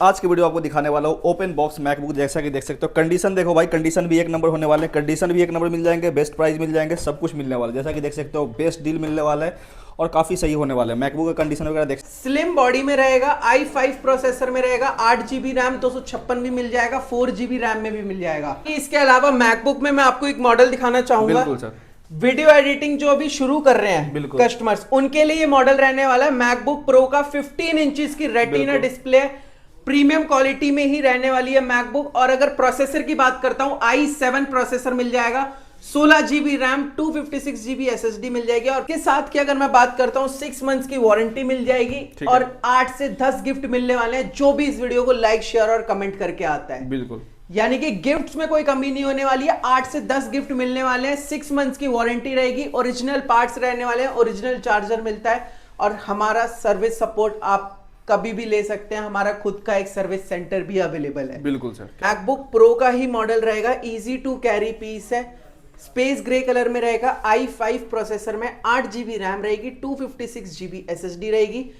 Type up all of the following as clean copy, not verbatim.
आज की वीडियो आपको दिखाने वाला हूँ ओपन बॉक्स मैकबुक। जैसा कि देख सकते हो कंडीशन देखो भाई, कंडीशन भी एक नंबर होने वाले हैं, कंडीशन भी एक नंबर मिल जाएंगे, बेस्ट प्राइस मिल जाएंगे, सब कुछ मिलने वाला है। जैसा कि देख सकते हो बेस्ट डील मिलने वाला है और काफी सही होने वाला है। मैकबुक का कंडीशन वगैरह देख, स्लिम बॉडी में रहेगा, i5 प्रोसेसर में रहेगा, 8 GB रैम 256 भी मिल जाएगा, 4 GB रैम में भी मिल जाएगा। इसके अलावा मैकबुक में मैं आपको एक मॉडल दिखाना चाहूंगा। बिल्कुल सर। वीडियो एडिटिंग जो अभी शुरू कर रहे हैं बिल्कुल कस्टमर्स, उनके लिए ये मॉडल रहने वाला है। मैकबुक प्रो का 15 इंचेस की रेटिना डिस्प्ले, प्रीमियम क्वालिटी में ही रहने वाली है मैकबुक। और अगर प्रोसेसर की बात करता हूं, i7 प्रोसेसर मिल जाएगा, 16 GB रैम, 256 GB SSD मिल जाएगी। और के साथ की अगर मैं बात करता हूं, 6 मंथ्स की वारंटी मिल जाएगी और 8 से 10 गिफ्ट मिलने वाले हैं, जो भी इस वीडियो को लाइक शेयर और कमेंट करके आता है। बिल्कुल, यानी कि गिफ्ट्स में कोई कमी नहीं होने वाली है। 8 से 10 गिफ्ट मिलने वाले हैं, 6 मंथ्स की वारंटी रहेगी, ओरिजिनल पार्ट्स रहने वाले हैं, ओरिजिनल चार्जर मिलता है और हमारा सर्विस सपोर्ट आप कभी भी ले सकते हैं। हमारा खुद का एक सर्विस सेंटर भी अवेलेबल है। बिल्कुल सर। मैकबुक प्रो का ही मॉडल रहेगा, इजी टू कैरी पीस है, स्पेस ग्रे कलर में रहेगा, i5 प्रोसेसर में, 8 GB रैम रहेगी, 256 GB SSD रहेगी।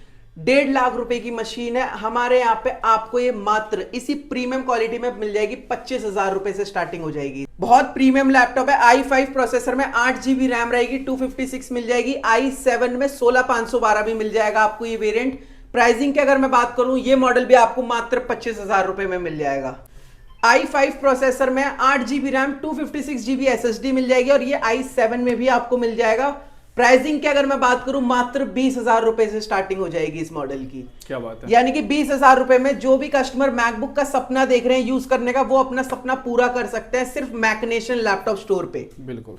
1.5 लाख रुपए की मशीन है। हमारे यहाँ पे आपको ये मात्र इसी प्रीमियम क्वालिटी में मिल जाएगी, 25,000 रुपए से स्टार्टिंग हो जाएगी। बहुत प्रीमियम लैपटॉप है। i5 प्रोसेसर में 8 GB रैम रहेगी, 256 मिल जाएगी, i7 में 16512 भी मिल जाएगा आपको ये वेरिएंट। प्राइसिंग की अगर मैं बात करूं, ये मॉडल भी आपको मात्र 25,000 रुपए में मिल जाएगा। i5 प्रोसेसर में 8 GB रैम, 256 GB SSD मिल जाएगी और ये i7 में भी आपको मिल जाएगा। प्राइसिंग की अगर मैं बात करूं, मात्र 20,000 रुपए से स्टार्टिंग हो जाएगी इस मॉडल की। क्या बात है। यानी कि 20,000 रुपए में जो भी कस्टमर मैकबुक का सपना देख रहे हैं यूज करने का, वो अपना सपना पूरा कर सकते हैं सिर्फ मैकनेशन लैपटॉप स्टोर पे। बिल्कुल।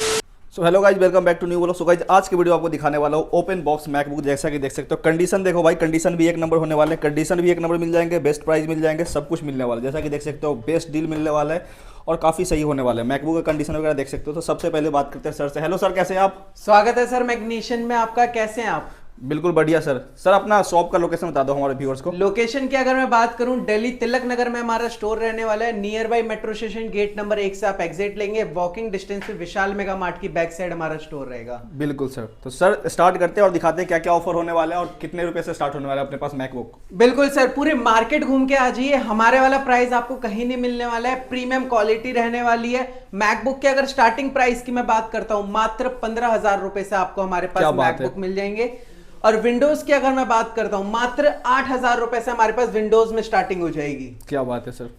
So hello guys, welcome back to new vlog. So guys आज की वीडियो आपको दिखाने वाला हूँ ओपन बॉक्स मैकबुक। जैसा कि देख सकते हो कंडीशन देखो भाई, कंडीशन भी एक नंबर होने वाले हैं, कंडीशन भी एक नंबर मिल जाएंगे, बेस्ट प्राइस मिल जाएंगे, सब कुछ मिलने वाला है। जैसा कि देख सकते हो बेस्ट डील मिलने वाला है और काफी सही होने वाला है। मैकबुक का कंडीशन वगैरह देख सकते हो। तो सबसे पहले बात करते हैं सर से। हेलो सर, कैसे हैं आप? स्वागत है सर मैग्नीशियन में आपका, कैसे हैं आप? बिल्कुल बढ़िया सर। सर अपना शॉप का लोकेशन बता दो हमारे व्यूअर्स को। लोकेशन की अगर मैं बात करूं, दिल्ली तिलक नगर में हमारा स्टोर रहने वाला है। Nearby metro station gate number 1 से आप एग्जिट लेंगे, वॉकिंग डिस्टेंस पे विशाल मेगा मार्ट की बैक साइड हमारा स्टोर रहेगा। बिल्कुल सर। तो सर स्टार्ट करते हैं और दिखाते हैं क्या क्या ऑफर होने वाला है और कितने रुपए से स्टार्ट होने वाला है अपने पास मैकबुक। बिल्कुल सर, पूरे मार्केट घूम के आ जाइए, हमारे वाला प्राइस आपको कहीं नहीं मिलने वाला है। प्रीमियम क्वालिटी रहने वाली है। मैकबुक की अगर स्टार्टिंग प्राइस की मैं बात करता हूं, मात्र 15,000 रुपए से आपको हमारे पास मैकबुक मिल जाएंगे। और विंडोज की अगर मैं बात करता हूं, मात्र 8,000 रुपए से हमारे पास विंडोज में स्टार्टिंग हो जाएगी। क्या बात है सर।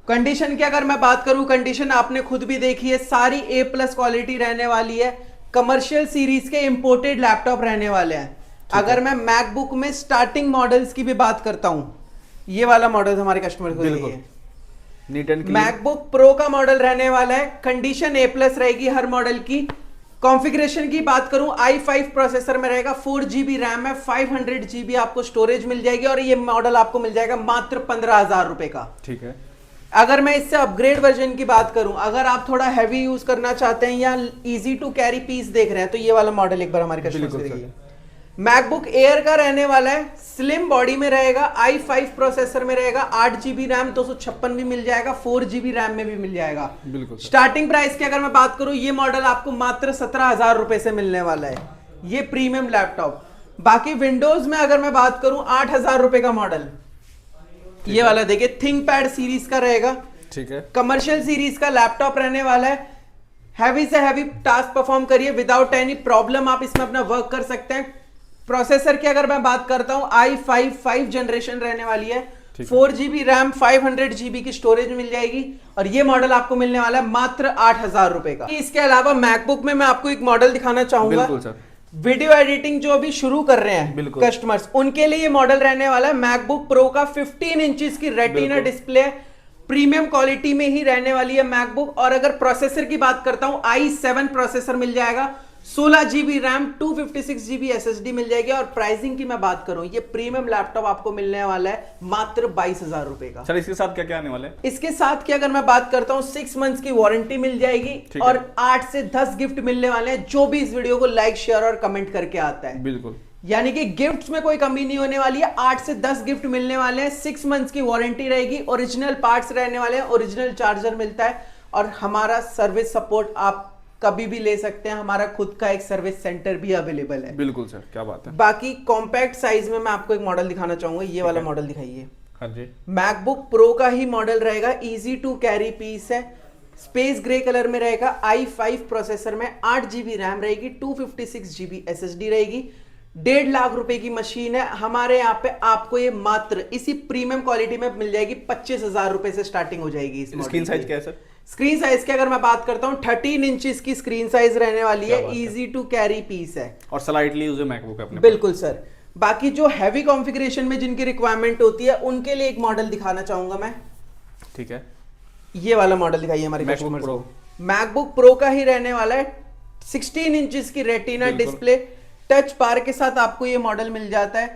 कंडीशन की अगर मैं बात करूं, कंडीशन आपने खुद भी देखी है, सारी A+ क्वालिटी रहने वाली है। कमर्शियल सीरीज के इंपोर्टेड लैपटॉप रहने वाले हैं। अगर मैं मैकबुक में स्टार्टिंग मॉडल्स की भी बात करता हूं, ये वाला मॉडल हमारे कस्टमर को है, neat and clean MacBook pro का मॉडल रहने वाला है। कंडीशन A+ रहेगी हर मॉडल की। कॉन्फ़िगरेशन की बात करूं, i5 प्रोसेसर में रहेगा, 4 GB रैम है, 500 GB आपको स्टोरेज मिल जाएगी और ये मॉडल आपको मिल जाएगा मात्र 15,000 रुपए का। ठीक है। अगर मैं इससे अपग्रेड वर्जन की बात करूं, अगर आप थोड़ा हैवी यूज करना चाहते हैं या इजी टू कैरी पीस देख रहे हैं, तो ये वाला मॉडल एक बार हमारे कस्टमर से देखिए। मैकबुक एयर का रहने वाला है, स्लिम बॉडी में रहेगा, i5 प्रोसेसर में रहेगा, 8 GB रैम, 256 भी मिल जाएगा, 4 GB रैम में भी मिल जाएगा। बिल्कुल। स्टार्टिंग प्राइस की अगर मैं बात करूं, ये मॉडल आपको मात्र 17,000 रुपए से मिलने वाला है, ये प्रीमियम लैपटॉप। बाकी विंडोज में अगर मैं बात करूं, 8,000 रुपए का मॉडल, ये वाला देखिए, थिंकपैड सीरीज का रहेगा। ठीक है। कमर्शियल सीरीज का लैपटॉप रहने वाला है। हैवी से हैवी टास्क परफॉर्म करिए, विदाउट एनी प्रॉब्लम आप इसमें अपना वर्क कर सकते हैं। प्रोसेसर की अगर मैं बात करता हूं, i5 5 जनरेशन रहने वाली है, 4 GB रैम, 500 GB की स्टोरेज मिल जाएगी और ये मॉडल आपको मिलने वाला है मात्र 8,000 रुपए का। इसके अलावा मैकबुक में मैं आपको एक मॉडल दिखाना चाहूंगा। बिल्कुल सर। वीडियो एडिटिंग जो अभी शुरू कर रहे हैं कस्टमर्स, उनके लिए ये मॉडल रहने वाला है। मैकबुक प्रो का 15 इंचेस की रेटिना डिस्प्ले, प्रीमियम क्वालिटी में ही रहने वाली है मैकबुक। और अगर प्रोसेसर की बात करता हूं, i7 प्रोसेसर मिल जाएगा, 16 GB रैम, 256 GB SSD मिल जाएगी। और प्राइसिंग की मैं बात करूं, ये प्रीमियम लैपटॉप आपको मिलने वाला है मात्र 22,000 रुपए का। सर इसके साथ क्या क्या आने वाला है? इसके साथ की अगर मैं बात करता हूं, 6 मंथ्स की वारंटी मिल जाएगी और 8 से 10 गिफ्ट मिलने वाले हैं, जो भी इस वीडियो को लाइक शेयर और कमेंट करके आता है। बिल्कुल। यानी कि गिफ्ट्स में कोई कमी नहीं होने वाली है। 8 से 10 गिफ्ट मिलने वाले हैं, 6 मंथ्स की वारंटी रहेगी, ओरिजिनल पार्ट्स रहने वाले हैं, ओरिजिनल चार्जर मिलता है और हमारा सर्विस सपोर्ट आप कभी भी ले सकते हैं। हमारा खुद का एक सर्विस सेंटर भी अवेलेबल है। बिल्कुल सर, क्या बात है। बाकी कॉम्पैक्ट साइज में मैं आपको एक मॉडल दिखाना चाहूंगा, ये वाला मॉडल दिखाइए। हाँ जी, मैकबुक प्रो का ही मॉडल रहेगा, इजी टू कैरी पीस है, स्पेस ग्रे कलर में रहेगा, i5 प्रोसेसर में 8 GB रैम रहेगी, 256 GB SSD रहेगी। 1.5 लाख रुपए की मशीन है। हमारे यहाँ पे आपको ये मात्र इसी प्रीमियम क्वालिटी में मिल जाएगी, 25,000 रुपए से स्टार्टिंग हो जाएगी। इस स्क्रीन साइज क्या है सर? स्क्रीन साइज की अगर मैं बात करता हूँ 13 इंचेस की स्क्रीन साइज रहने वाली है, इजी टू कैरी पीस है और स्लाइटली यूज मैकबुक है अपने बिल्कुल सर। बाकी जो हैवी कॉन्फ़िगरेशन में जिनकी रिक्वायरमेंट होती है उनके लिए एक मॉडल दिखाना चाहूंगा मैं। ठीक है, ये वाला मॉडल दिखाइए हमारे मैकबुक कस्टमर्स प्रो। को। मैकबुक प्रो का ही रहने वाला है, 16 इंचेस की रेटिना डिस्प्ले, टच बार के साथ आपको ये मॉडल मिल जाता है।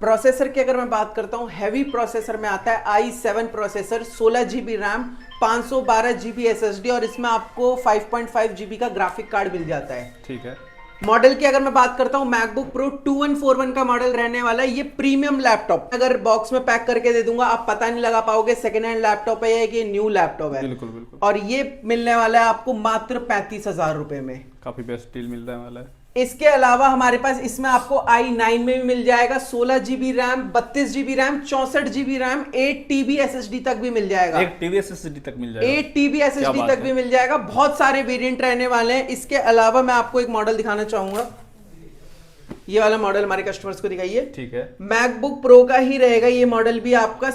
प्रोसेसर की अगर मैं बात करता हूं, हैवी प्रोसेसर में आता है, i7 processor, 16 GB RAM, 512 GB SSD और इसमें आपको 5.5 GB का ग्राफिक कार्ड मिल जाता है। ठीक है, मॉडल की अगर मैं बात करता हूं, मैकबुक प्रो 2141 का मॉडल रहने वाला है। ये प्रीमियम लैपटॉप, अगर बॉक्स में पैक करके दे दूंगा आप पता नहीं लगा पाओगे सेकेंड हैंड लैपटॉप है या कि न्यू लैपटॉप है। बिल्कुल बिल्कुल। और ये मिलने वाला है आपको मात्र 35,000 रुपए में। काफी बेस्ट डील मिल रहा है वाला है। इसके अलावा हमारे पास इसमें आपको i9 में भी मिल जाएगा, 16 GB RAM, 32 GB RAM, 64 GB RAM, 8 TB SSD तक भी मिल जाएगा। 1 TB SSD तक मिल जाएगा। 8 TB SSD तक भी मिल जाएगा। बहुत सारे वेरिएंट रहने वाले हैं। इसके अलावा मैं आपको एक मॉडल दिखाना चाहूंगा, ये वाला मॉडल हमारे कस्टमर्स को दिखाइए। ठीक है, मैकबुक प्रो का ही रहेगा, ये मॉडल भी आपका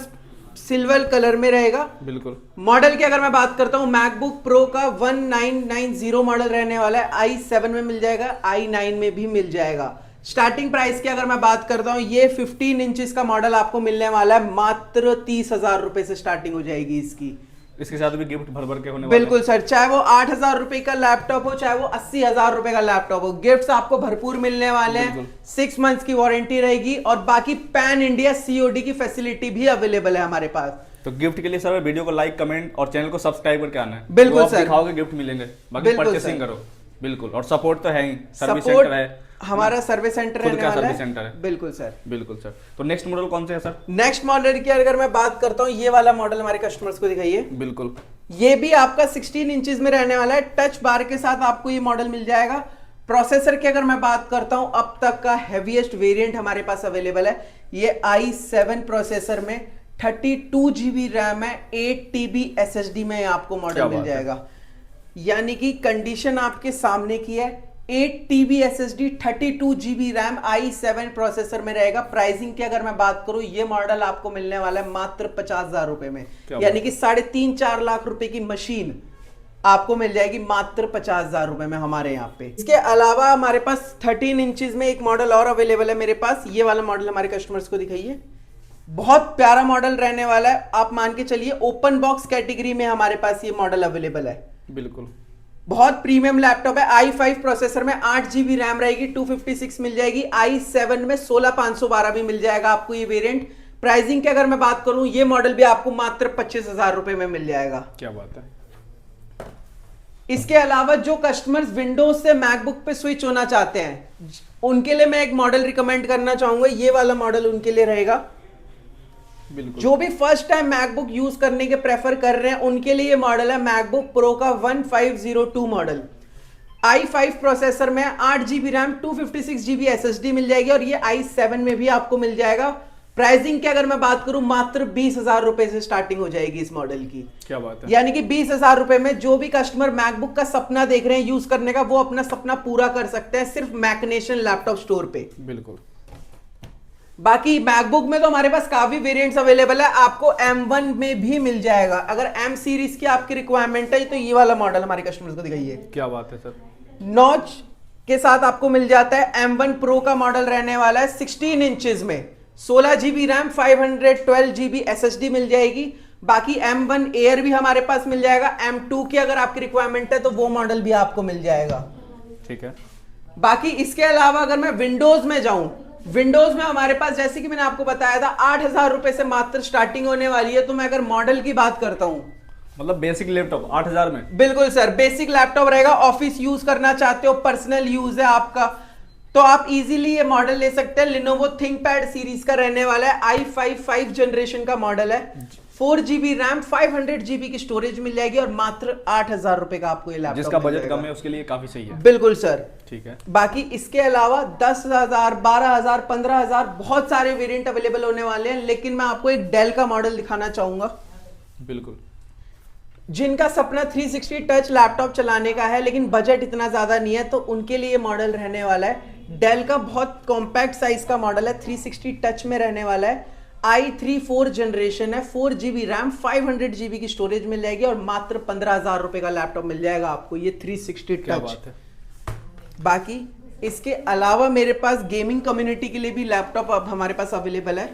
सिल्वर कलर में रहेगा। बिल्कुल। मॉडल की अगर मैं बात करता हूं, मैकबुक प्रो का 1990 मॉडल रहने वाला है, i7 में मिल जाएगा, i9 में भी मिल जाएगा। स्टार्टिंग प्राइस की अगर मैं बात करता हूं, ये 15 इंचेस का मॉडल आपको मिलने वाला है, मात्र 30,000 रुपए से स्टार्टिंग हो जाएगी इसकी। इसके साथ भी गिफ्ट भर भर के होने वाले हैं। बिल्कुल सर, चाहे वो 8,000 रुपए का लैपटॉप हो, चाहे वो 80,000 रुपए का लैपटॉप हो, गिफ्ट्स आपको भरपूर मिलने वाले हैं। 6 मंथ्स की वारंटी रहेगी और बाकी पैन इंडिया COD की फैसिलिटी भी अवेलेबल है हमारे पास। तो गिफ्ट के लिए सर वीडियो को लाइक, कमेंट और चैनल को सब्सक्राइब करके आना है। बिल्कुल जो आप सर। दिखाओगे गिफ्ट मिलेंगे, बाकी बिल्कुल परचेसिंग सर। करो। बिल्कुल, और सपोर्ट तो है ही, सर्विस सपोर्ट सेंटर है हमारा, सर्विस सेंटर खुद रहने का वाला सर्विस सेंटर है। बिल्कुल सर। बिल्कुल सर। तो नेक्स्ट मॉडल कौन से है सर? नेक्स्ट मॉडल की अगर मैं बात करता हूँ, ये वाला मॉडल हमारे कस्टमर्स को दिखाइए। बिल्कुल, ये भी आपका 16 इंचेस में रहने वाला है, टच बार के साथ आपको ये मॉडल मिल जाएगा। प्रोसेसर की अगर मैं बात करता हूं, अब तक का हैवीएस्ट वेरिएंट हमारे पास अवेलेबल है। ये i7 प्रोसेसर में 32 GB रैम है, 8 TB SSD में आपको मॉडल मिल जाएगा। यानी कि कंडीशन आपके सामने की है, 8 TB SSD, 32 GB RAM, i7 processor में रहेगा। प्राइसिंग की अगर मैं बात करूं, ये मॉडल आपको मिलने वाला है मात्र 50,000 रुपए में, यानी कि 3.5-4 लाख रुपए की मशीन आपको मिल जाएगी मात्र 50,000 रुपए में हमारे यहाँ पे। इसके अलावा हमारे पास 13 इंचेस में एक मॉडल और अवेलेबल है मेरे पास। ये वाला मॉडल हमारे कस्टमर्स को दिखाइए। बहुत प्यारा मॉडल रहने वाला है, आप मान के चलिए ओपन बॉक्स कैटेगरी में हमारे पास ये मॉडल अवेलेबल है। बिल्कुल, बहुत प्रीमियम लैपटॉप है। i5 प्रोसेसर में 8 GB रैम रहेगी, 256 मिल जाएगी। i7 में 16,512 भी मिल जाएगा आपको ये वेरिएंट। प्राइसिंग की अगर मैं बात करूं, ये मॉडल भी आपको मात्र 25,000 रुपए में मिल जाएगा। क्या बात है। इसके अलावा जो कस्टमर्स विंडोज से मैकबुक पे स्विच होना चाहते हैं, उनके लिए मैं एक मॉडल रिकमेंड करना चाहूंगा। ये वाला मॉडल उनके लिए रहेगा। बिल्कुल, जो भी फर्स्ट टाइम मैकबुक यूज करने के प्रेफर कर रहे हैं, उनके लिए ये मॉडल है मैकबुक प्रो का 1502 मॉडल। i5 प्रोसेसर में 8 GB रैम, 256 GB SSD मिल जाएगी और ये i7 में भी आपको मिल जाएगा। प्राइसिंग की अगर मैं बात करूं, मात्र 20,000 रुपए से स्टार्टिंग हो जाएगी इस मॉडल की। क्या बात है। यानी कि 20,000 रुपए में जो भी कस्टमर मैकबुक का सपना देख रहे हैं यूज करने का, वो अपना सपना पूरा कर सकते हैं सिर्फ मैकनेशन लैपटॉप स्टोर पे। बिल्कुल, बाकी मैकबुक में तो हमारे पास काफी वेरिएंट्स अवेलेबल है, आपको M1 में भी मिल जाएगा। अगर M सीरीज की आपकी रिक्वायरमेंट है तो ये वाला मॉडल हमारे कस्टमर्स को दिखाइए। क्या बात है सर। नॉच के साथ आपको मिल जाता है। M1 प्रो का मॉडल रहने वाला है, 16 इंचेस में, 16 GB रैम, 512 GB SSD मिल जाएगी। बाकी M1 एयर भी हमारे पास मिल जाएगा। M2 की अगर आपकी रिक्वायरमेंट है तो वो मॉडल भी आपको मिल जाएगा। ठीक है। बाकी इसके अलावा अगर मैं विंडोज में जाऊं, विंडोज में हमारे पास जैसे कि मैंने आपको बताया था 8,000 रुपए से मात्र स्टार्टिंग होने वाली है। तो मैं अगर मॉडल की बात करता हूं, मतलब बेसिक लैपटॉप 8,000 में। बिल्कुल सर, बेसिक लैपटॉप रहेगा। ऑफिस यूज करना चाहते हो, पर्सनल यूज है आपका, तो आप इजीली ये मॉडल ले सकते हैं। Lenovo ThinkPad सीरीज का रहने वाला है, i5 5 जनरेशन का मॉडल है। 4 GB रैम 500 GB की स्टोरेज मिल जाएगी और मात्र 8,000 रुपए का आपको ये लैपटॉप जिसका मिल बजट जाएगा। कम है उसके लिए काफी सही है। बिल्कुल सर। ठीक है। बाकी इसके अलावा 10,000, 12,000, 15,000 बहुत सारे वेरिएंट अवेलेबल होने वाले हैं, लेकिन मैं आपको एक डेल का मॉडल दिखाना चाहूंगा। बिल्कुल। जिनका सपना 360 टच लैपटॉप चलाने का है लेकिन बजट इतना ज्यादा नहीं है, तो उनके लिए मॉडल रहने वाला है डेल का बहुत कॉम्पैक्ट साइज का मॉडल है, 360 टच में रहने वाला है। i3 4 जनरेशन है, 4 GB रैम 500 GB की स्टोरेज मिल जाएगी और मात्र 15,000 रुपए का लैपटॉप मिल जाएगा आपको ये 360 क्या टच। बात है। बाकी इसके अलावा मेरे पास गेमिंग कम्युनिटी के लिए भी लैपटॉप अब हमारे पास अवेलेबल है।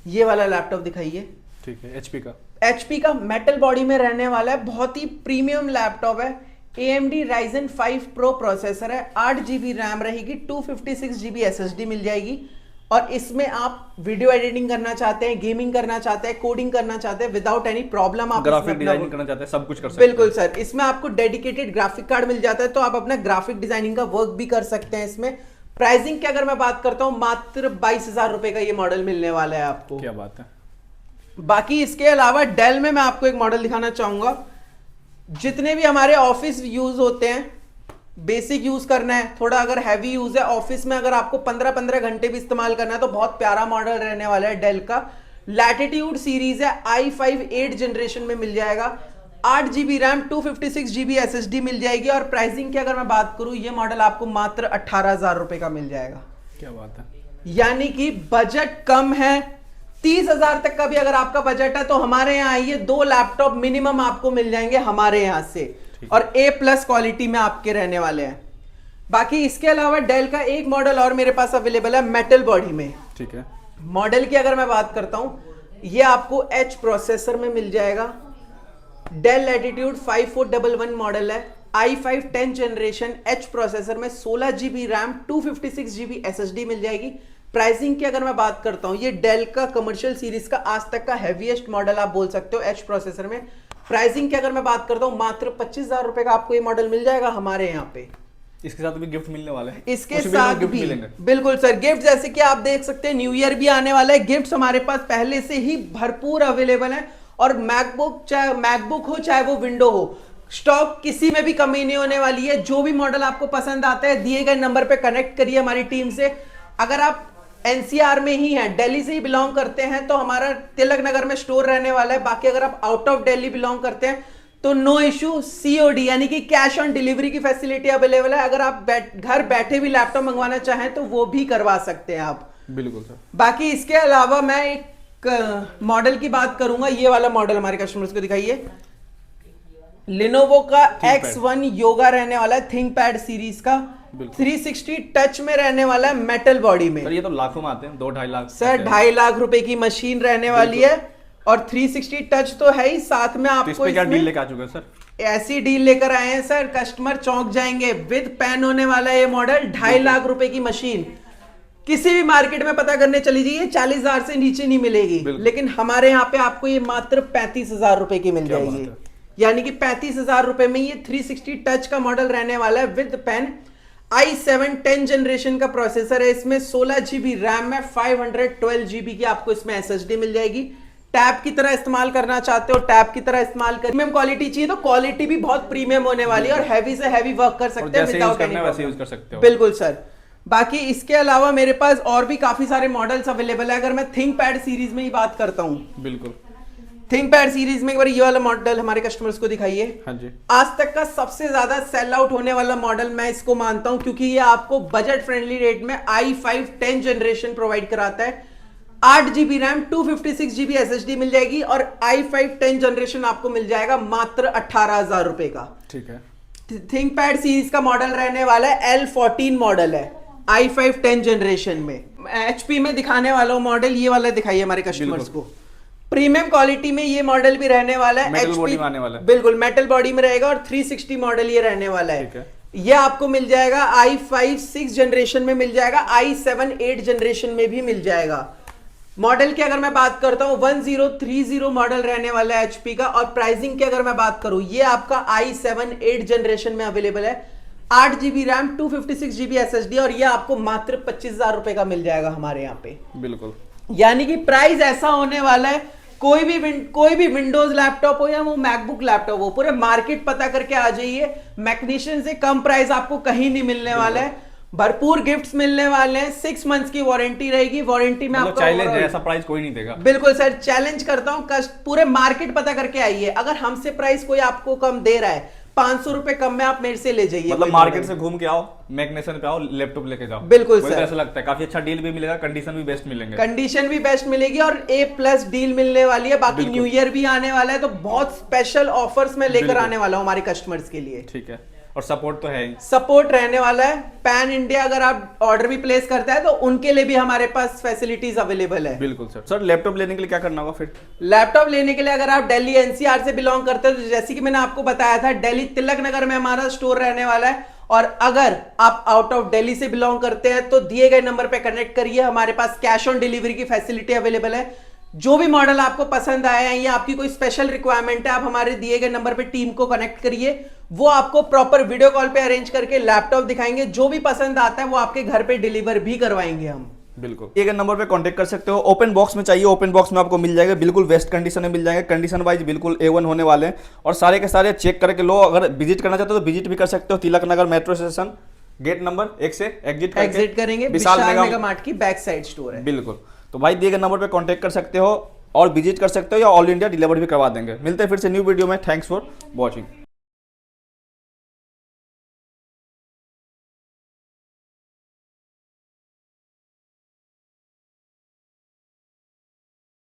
ये वाला लैपटॉप दिखाइए। ठीक है। एचपी का। HP का मेटल बॉडी में रहने वाला है, बहुत ही प्रीमियम लैपटॉप है। AMD Ryzen 5 Pro प्रोसेसर है, 8 GB रैम रहेगी, 256 GB SSD मिल जाएगी और इसमें आप वीडियो एडिटिंग करना चाहते हैं, गेमिंग करना चाहते हैं, कोडिंग करना चाहते हैं विदाउट एनी प्रॉब्लम, आप ग्राफिक डिजाइनिंग करना चाहते हैं, सब कुछ कर सकते हैं। बिल्कुल सर। इसमें आपको डेडिकेटेड ग्राफिक कार्ड मिल जाता है, तो आप अपना ग्राफिक डिजाइनिंग का वर्क भी कर सकते हैं इसमें। प्राइसिंग की अगर मैं बात करता हूं, मात्र 22,000 रुपए का ये मॉडल मिलने वाला है आपको। क्या बात है। बाकी इसके अलावा डेल में मैं आपको एक मॉडल दिखाना चाहूंगा। जितने भी हमारे ऑफिस यूज होते हैं, बेसिक यूज करना है, थोड़ा अगर हैवी यूज है ऑफिस में, अगर आपको 15-15 घंटे भी इस्तेमाल करना है, तो बहुत प्यारा मॉडल रहने वाला है डेल का। लैटिट्यूड सीरीज है, i5 8 जनरेशन में मिल जाएगा, 8 GB रैम 256 GB SSD मिल जाएगी और प्राइसिंग की अगर मैं बात करूं, ये मॉडल आपको मात्र 18,000 रुपए का मिल जाएगा। क्या बात है। यानी कि बजट कम है, 30,000 तक का भी अगर आपका बजट है तो हमारे यहाँ आइए, 2 लैपटॉप मिनिमम आपको मिल जाएंगे हमारे यहाँ से और A+ क्वालिटी में आपके रहने वाले हैं। बाकी इसके अलावा डेल का एक मॉडल और मेरे पास अवेलेबल है मेटल बॉडी में। ठीक है। मॉडल की अगर मैं बात करता हूं, ये आपको H प्रोसेसर में मिल जाएगा। डेल लैटिट्यूड 5411 मॉडल है, i5 10 जनरेशन, H प्रोसेसर में 16 GB रैम 256 GB SSD मिल जाएगी। प्राइसिंग की अगर मैं बात करता हूं, ये डेल का कमर्शियल सीरीज का आज तक का हैवीएस्ट मॉडल आप बोल सकते हो H प्रोसेसर में। प्राइसिंग की अगर मैं बात करता हूं, मात्र 25,000 रुपए का आपको ये मॉडल मिल जाएगा हमारे यहाँ पे। इसके साथ भी गिफ्ट मिलने वाला है। इसके साथ भी बिल्कुल सर गिफ्ट, जैसे कि आप देख सकते हैं न्यू ईयर भी आने वाला है, गिफ्ट्स हमारे पास पहले से ही भरपूर अवेलेबल है। और मैकबुक, चाहे मैकबुक हो चाहे वो विंडो हो, स्टॉक किसी में भी कमी नहीं होने वाली है। जो भी मॉडल आपको पसंद आता है, दिए गए नंबर पे कनेक्ट करिए हमारी टीम से। अगर आप NCR में ही हैं, दिल्ली से ही बिलोंग करते हैं, तो हमारा तिलक नगर में स्टोर रहने वाला है। बाकी अगर आप आउट ऑफ दिल्ली बिलोंग करते हैं तो नो इशू, COD यानी कि कैश ऑन डिलीवरी की फैसिलिटी अवेलेबल है। अगर आप घर बैठे भी लैपटॉप मंगवाना चाहें तो वो भी करवा सकते हैं आप। बिल्कुल सर। बाकी इसके अलावा मैं एक मॉडल की बात करूंगा, ये वाला मॉडल हमारे कस्टमर्स को दिखाइए। लिनोवो का X1 योगा रहने वाला है, थिंकपैड सीरीज का, 360 टच में रहने वाला है, मेटल बॉडी में। सर ये तो लाखों में आते हैं, 2-2.5 लाख। सर 2.5 लाख रुपए की मशीन रहने वाली है और 360 टच तो है ही, साथ में आपको तो इस पे क्या डील लेकर आ चुके हैं सर? ऐसी डील लेकर आए हैं सर, कस्टमर चौंक जाएंगे। विद पेन होने वाला है ये मॉडल, 2.5 लाख रुपए की मशीन। किसी भी मार्केट में पता करने चली जाइए, 40,000 से नीचे नहीं मिलेगी, लेकिन हमारे यहाँ पे आपको ये मात्र 35,000 रुपए की मिल जाएगी। यानी कि 35,000 रुपए में ये 360 टच का मॉडल रहने वाला है विद पेन। i7 10 जनरेशन का प्रोसेसर है, इसमें 16 GB रैम है, 512 GB की आपको इसमें SSD मिल जाएगी। टैब की तरह इस्तेमाल करना चाहते हो, टैब की तरह इस्तेमाल कर। प्रीमियम क्वालिटी चाहिए तो क्वालिटी भी बहुत प्रीमियम होने वाली है और हैवी से हैवी वर्क कर सकते हैं विदाउट एनी वैसे यूज कर सकते हो। बिल्कुल सर। बाकी इसके अलावा मेरे पास और भी काफी सारे मॉडल्स अवेलेबल है। अगर मैं थिंकपैड सीरीज में ही बात करता हूं, बिल्कुल थिंकपैड सीरीज में एक बार ये वाला मॉडल हमारे कस्टमर्स को दिखाइए। हाँ जी। आज तक का सबसे ज्यादा सेल आउट होने वाला मॉडल मैं इसको मानता हूं, क्योंकि ये आपको बजट फ्रेंडली रेट में i5 10 जनरेशन प्रोवाइड कराता है। 8 GB रैम 256 GB SSD मिल जाएगी और i5 10 जनरेशन आपको मिल जाएगा मात्र 18,000 रुपए का। ठीक है। थिंकपैड सीरीज का मॉडल रहने वाला है, L14 मॉडल है, i5 10 जनरेशन में। HP में दिखाने वाला मॉडल ये वाला दिखाइए हमारे कस्टमर्स को। प्रीमियम क्वालिटी में ये मॉडल भी रहने वाला है, मेटल बॉडी में आने वाला है। बिल्कुल मेटल बॉडी में रहेगा और 360 मॉडल ये रहने वाला है। ये आपको मिल जाएगा i5 6 जनरेशन में मिल जाएगा, i7 8 जनरेशन में भी मिल जाएगा। मॉडल की अगर मैं बात करता हूं 1030 मॉडल रहने वाला है HP का। और प्राइसिंग की अगर मैं बात करूं, ये आपका i7 8 जनरेशन में अवेलेबल है, 8 GB रैम 256 GB SSD और ये आपको मात्र 25,000 रुपए का मिल जाएगा हमारे यहाँ पे। बिल्कुल। यानी कि प्राइस ऐसा होने वाला है, कोई भी विंडोज लैपटॉप हो या वो मैकबुक लैपटॉप हो, पूरे मार्केट पता करके आ जाइए। मैग्नीशियन से कम प्राइस आपको कहीं नहीं मिलने वाला है। भरपूर गिफ्ट्स मिलने वाले हैं। 6 मंथ्स की वारंटी रहेगी। वारंटी में आपको चैलेंज है, ऐसा प्राइस कोई नहीं देगा। बिल्कुल सर, चैलेंज करता हूं, पूरे मार्केट पता करके आइए। अगर हमसे प्राइस कोई आपको कम दे रहा है, 500 रुपए कम में आप मेरे से ले जाइए। मतलब मार्केट से घूम के आओ, मैग्नेशियन पे आओ, लैपटॉप लेके जाओ। बिल्कुल सर, ऐसा लगता है काफी अच्छा डील भी मिलेगा, कंडीशन भी बेस्ट मिलेंगे। कंडीशन भी बेस्ट मिलेगी और A+ डील मिलने वाली है। बाकी न्यू ईयर भी आने वाला है, तो बहुत स्पेशल ऑफर्स में लेकर आने वाला हूं हमारे कस्टमर्स के लिए। ठीक है, और सपोर्ट तो है ही। सपोर्ट रहने वाला है। पैन इंडिया अगर आप ऑर्डर भी प्लेस करता है तो उनके लिए भी हमारे पास फैसिलिटीज अवेलेबल है। बिल्कुल सर। सर लैपटॉप लेने के लिए क्या करना होगा फिर? लैपटॉप लेने के लिए अगर आप दिल्ली NCR से बिलोंग करते हो, तो जैसे कि मैंने आपको बताया था, दिल्ली तिलक नगर में हमारा स्टोर रहने वाला है। और अगर आप आउट ऑफ दिल्ली से बिलोंग करते हैं तो दिए गए नंबर पे कनेक्ट करिए। हमारे पास कैश ऑन डिलीवरी की फैसिलिटी अवेलेबल है। जो भी मॉडल आपको पसंद आया है या आपकी कोई स्पेशल रिक्वायरमेंट है, आप हमारे दिए गए नंबर पे टीम को कनेक्ट करिए। वो आपको प्रॉपर वीडियो कॉल पे अरेंज करके लैपटॉप दिखाएंगे। जो भी पसंद आता है वो आपके घर पे डिलीवर भी करवाएंगे हम। बिल्कुल, ये नंबर पे कांटेक्ट कर सकते हो। ओपन बॉक्स में चाहिए, ओपन बॉक्स में आपको मिल जाएगा। बिल्कुल वेस्ट कंडीशन में मिल जाएंगे। कंडीशन वाइज बिल्कुल A1 होने वाले हैं। और सारे के सारे चेक करके लो। अगर विजिट करना चाहते हो तो विजिट भी कर सकते हो। Tilak Nagar metro station gate number 1 से एग्जिट करेंगे। विशाल मेगा मार्ट की बैक साइड स्टोर है। बिल्कुल, तो भाई दिए गए नंबर पे कांटेक्ट कर सकते हो और विजिट कर सकते हो, या ऑल इंडिया डिलीवर भी करवा देंगे। मिलते हैं फिर से न्यू वीडियो में। Thanks for watching.